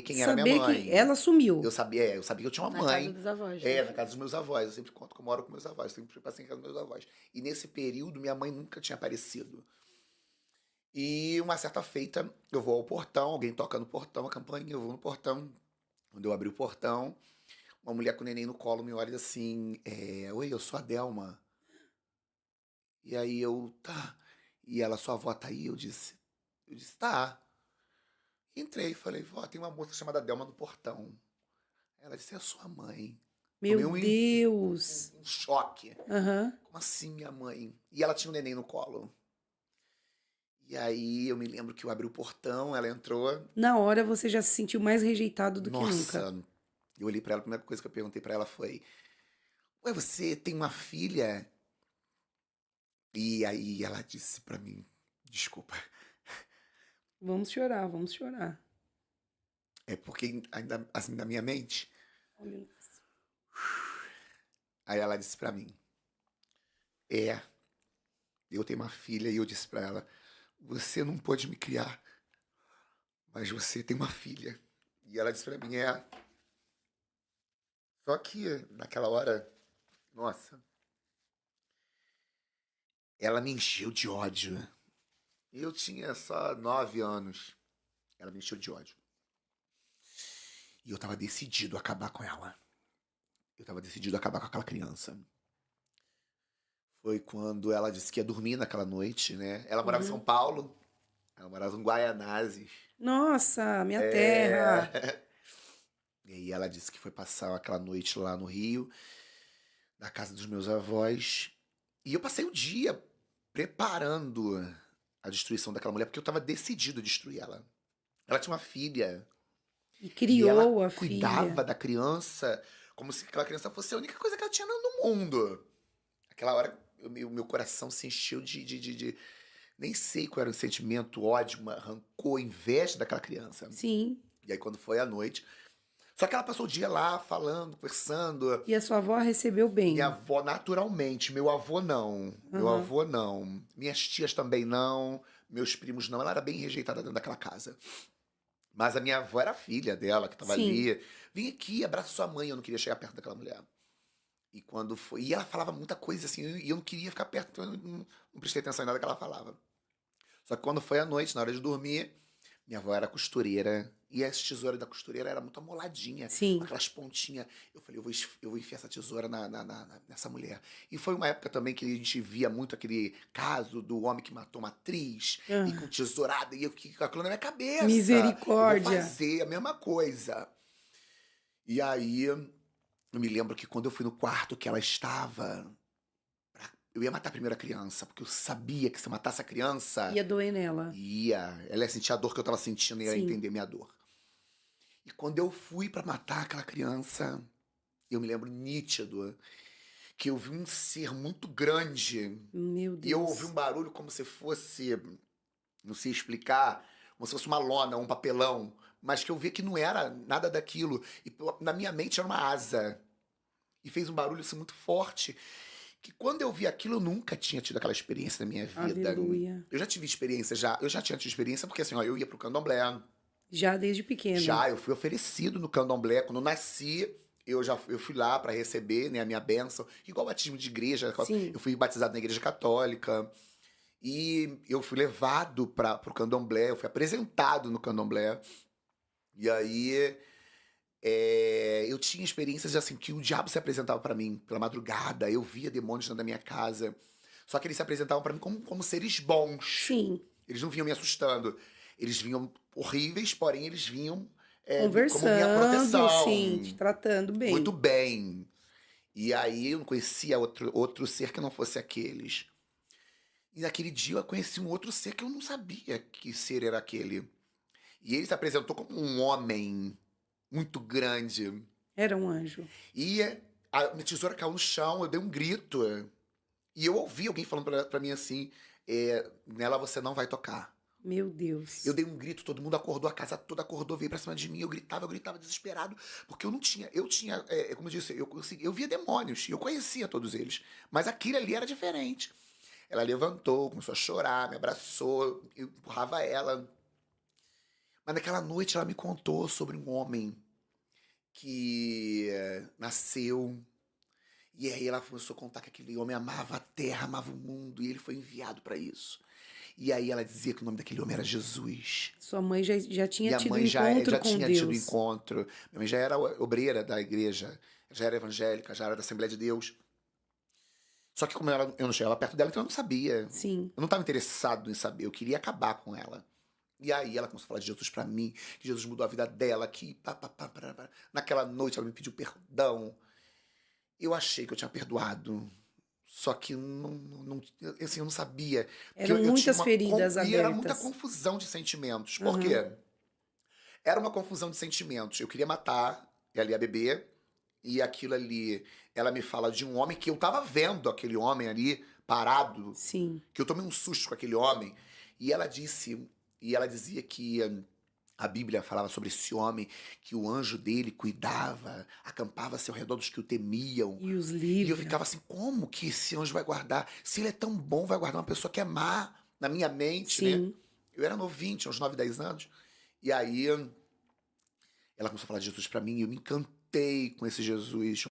quem era minha Saber que mãe. ela sumiu. Eu sabia que eu tinha uma Na mãe. casa dos avós. Na casa dos meus avós. Eu sempre conto que eu moro com meus avós. Sempre passei em casa dos meus avós. E nesse período, minha mãe nunca tinha aparecido. E uma certa feita, eu vou ao portão, alguém toca no portão, a campainha, eu vou no portão. Quando eu abri o portão, uma mulher com o neném no colo me olha assim, oi, eu sou a Delma. E aí tá. E ela, sua avó tá aí? Eu disse, tá. Entrei, falei, vó, tem uma moça chamada Delma no portão. Ela disse, é a sua mãe. Tomei Meu Deus. um choque. Aham. Como assim, minha mãe? E ela tinha um neném no colo. E aí eu me lembro que eu abri o portão, ela entrou. Na hora você já se sentiu mais rejeitado do que nunca. Nossa, eu olhei pra ela, a primeira coisa que eu perguntei pra ela foi, ué, você tem uma filha? E aí ela disse pra mim, desculpa, Vamos chorar, vamos chorar. é porque ainda assim na minha mente. Olha isso. Aí ela disse pra mim, eu tenho uma filha e eu disse pra ela, você não pode me criar, mas você tem uma filha. E ela disse pra mim, Só que naquela hora, nossa, ela me encheu de ódio. Eu tinha só 9 anos. Ela me encheu de ódio. E eu tava decidido a acabar com ela. Eu tava decidido a acabar com aquela criança. Foi quando ela disse que ia dormir naquela noite, né? Ela morava em São Paulo. Ela morava em Guaianazes. Nossa, minha terra. E aí ela disse que foi passar aquela noite lá no Rio, na casa dos meus avós. E eu passei o dia preparando a destruição daquela mulher, porque eu tava decidido a destruir ela. Ela tinha uma filha. E E criou ela a cuidava filha. da criança como se aquela criança fosse a única coisa que ela tinha no mundo. Aquela hora, o meu coração se encheu de. Nem sei qual era o sentimento, ódio, rancor, inveja daquela criança. Sim. E aí, quando foi à noite. Só que ela passou o dia lá, falando, conversando. E a sua avó recebeu bem. Minha avó, naturalmente. Meu avô, não. Meu Aham. avô, não. Minhas tias também, não. Meus primos, não. Ela era bem rejeitada dentro daquela casa. Mas a minha avó era a filha dela, que tava Sim. ali. Vem aqui, abraça sua mãe. Eu não queria chegar perto daquela mulher. E quando foi. E ela falava muita coisa assim, e eu não queria ficar perto, então eu não prestei atenção em nada que ela falava. Só que quando foi à noite, na hora de dormir, minha avó era costureira. E as tesouras da costureira era muito amoladinha, Sim. com aquelas pontinhas. Eu falei, eu vou enfiar essa tesoura nessa mulher. E foi uma época também que a gente via muito aquele caso do homem que matou uma atriz, e com tesourada, e eu fiquei com aquilo na minha cabeça. Misericórdia. Eu vou fazer a mesma coisa. E aí, eu me lembro que quando eu fui no quarto que ela estava, eu ia matar a primeira criança, porque eu sabia que se eu matasse a criança, Ia doer nela. ela ia sentir a dor que eu tava sentindo e ia Sim. entender minha dor. E quando eu fui pra matar aquela criança, eu me lembro nítido que eu vi um ser muito grande. Meu E eu Deus. ouvi um barulho como se fosse, não sei explicar, como se fosse uma lona, um papelão, mas que eu vi que não era nada daquilo. E na minha mente era uma asa. E fez um barulho assim muito forte. Que quando eu vi aquilo, eu nunca tinha tido aquela experiência na minha vida. Aleluia. Eu já tive experiência, eu já tinha tido experiência, porque assim, ó, eu ia pro candomblé. Já desde pequeno. Já, eu fui oferecido no candomblé. Quando eu nasci, eu fui lá para receber, né, a minha bênção. Igual batismo de igreja. Sim. Eu fui batizado na igreja católica. E eu fui levado pro candomblé. Eu fui apresentado no candomblé. E aí, eu tinha experiências assim, que o diabo se apresentava para mim pela madrugada. Eu via demônios dentro da minha casa. Só que eles se apresentavam para mim como seres bons. Sim. Eles não vinham me assustando. Eles vinham horríveis, porém eles vinham Conversando, como minha proteção. sim, te tratando bem. Muito bem. E aí eu não conhecia outro ser que não fosse aqueles. E naquele dia eu conheci um outro ser que eu não sabia que ser era aquele. E ele se apresentou como um homem muito grande. Era um anjo. E a minha tesoura caiu no chão, eu dei um grito. E eu ouvi alguém falando pra mim assim, nela você não vai tocar. Meu Deus. Eu dei um grito, todo mundo acordou, a casa toda acordou, veio pra cima de mim, eu gritava desesperado, porque eu tinha, como eu disse, eu via demônios, e eu conhecia todos eles, mas aquilo ali era diferente. Ela levantou, começou a chorar, me abraçou, eu empurrava ela, Mas naquela noite ela me contou sobre um homem que nasceu. E aí ela começou a contar que aquele homem amava a terra, amava o mundo, e ele foi enviado para isso. E aí ela dizia que o nome daquele homem era Jesus. Sua mãe já tinha Minha tido mãe encontro já com tinha tido Deus. encontro. Minha mãe já era obreira da igreja, já era evangélica, já era da Assembleia de Deus. Só que como eu não chegava perto dela, então eu não sabia. Sim. Eu não estava interessado em saber, eu queria acabar com ela. E aí ela começou a falar de Jesus pra mim, que Jesus mudou a vida dela, que naquela noite ela me pediu perdão. Eu achei que eu tinha perdoado. Só que assim, eu não sabia. Porque Eram eu tinha muitas feridas e era muita abertas. confusão de sentimentos. Por Aham. quê? Era uma confusão de sentimentos. Eu queria matar, ela ia beber, e aquilo ali, ela me fala de um homem que eu tava vendo aquele homem ali, parado, Sim. que eu tomei um susto com aquele homem, e ela dizia que a Bíblia falava sobre esse homem, que o anjo dele cuidava, acampava-se ao redor dos que o temiam. E os E eu livros. ficava assim, como que esse anjo vai guardar? Se ele é tão bom, vai guardar uma pessoa que é má na minha mente, né? Sim. Eu era novinho, tinha uns 9, 10 anos. E aí ela começou a falar de Jesus pra mim e eu me encantei com esse Jesus.